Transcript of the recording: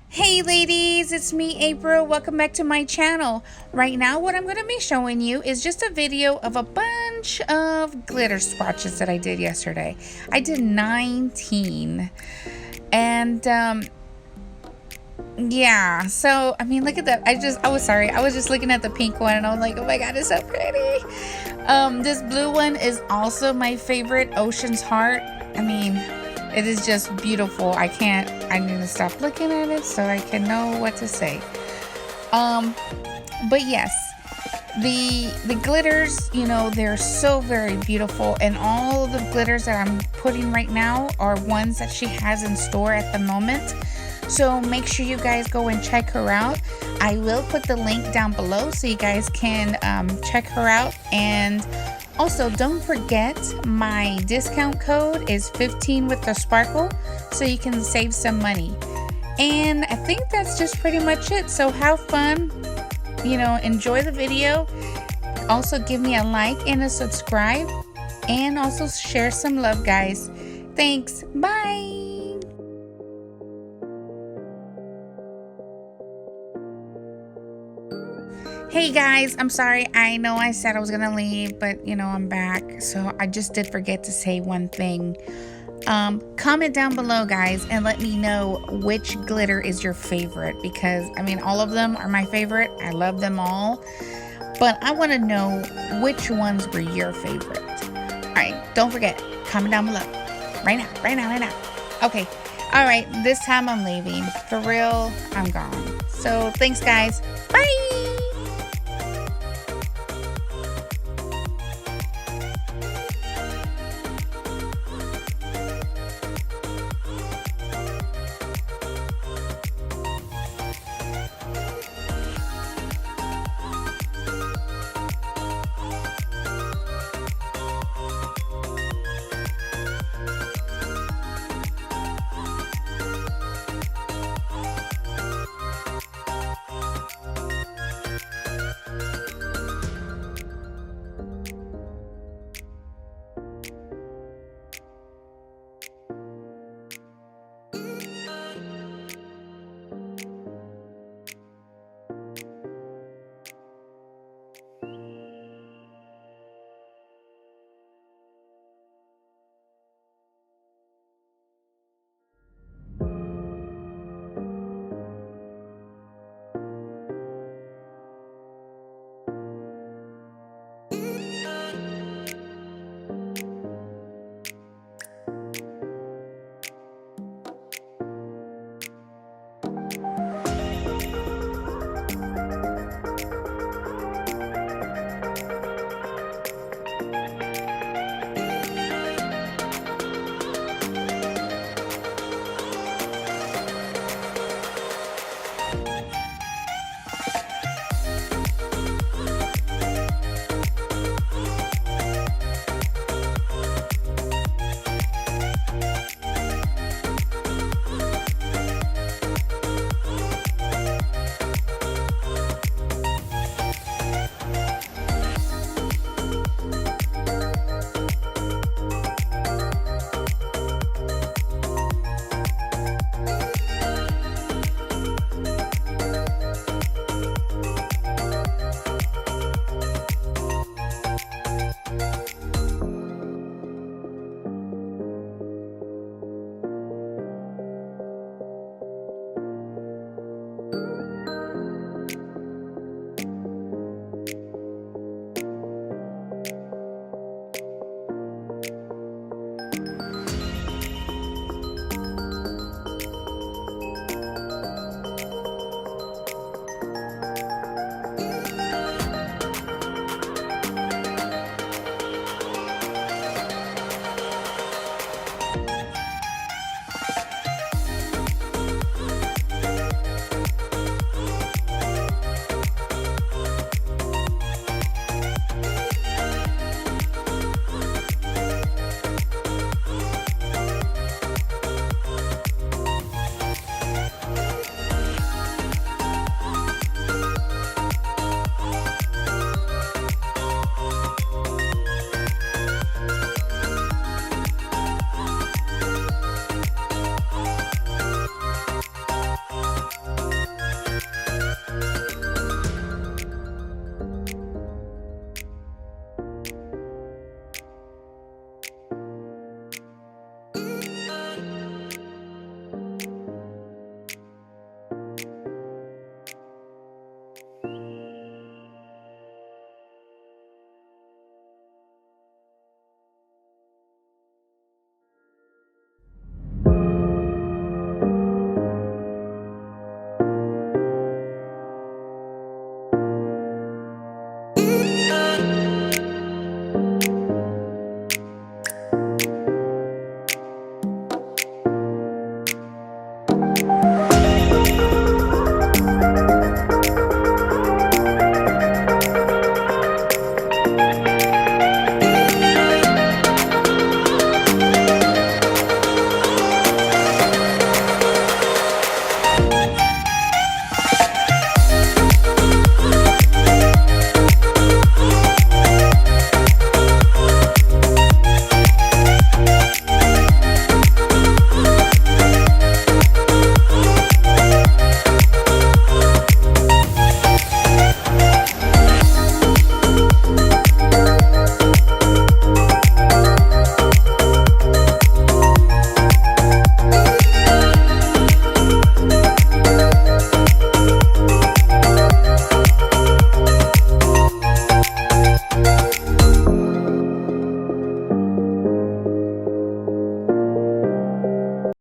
Hey ladies, it's me April. Welcome back to my channel. Right now what I'm going to be showing you is just a video of a bunch of glitter swatches that I did yesterday. I did 19 and yeah, so I mean, look at that. I was just looking at the pink one and I was like, oh my god, it's so pretty. This blue one is also my favorite, Ocean's Heart. I mean, it is just beautiful. I need to stop looking at it so I can know what to say. But yes, the glitters, you know, they're so very beautiful, and all the glitters that I'm putting right now are ones that she has in store at the moment. So make sure you guys go and check her out. I will put the link down below so you guys can check her out. And also, don't forget, my discount code is 15 with the sparkle, so you can save some money. And I think that's just pretty much it. So have fun, you know, enjoy the video. Also give me a like and a subscribe, and also share some love, guys. Thanks. Bye. Hey guys, I'm sorry. I know I said I was gonna leave, but you know, I'm back. So I just did forget to say one thing. Comment down below, guys, and let me know which glitter is your favorite, because I mean, all of them are my favorite. I love them all, but I want to know which ones were your favorite. All right, don't forget, comment down below. Right now. Okay, all right, this time I'm leaving. For real, I'm gone. So thanks, guys. Bye.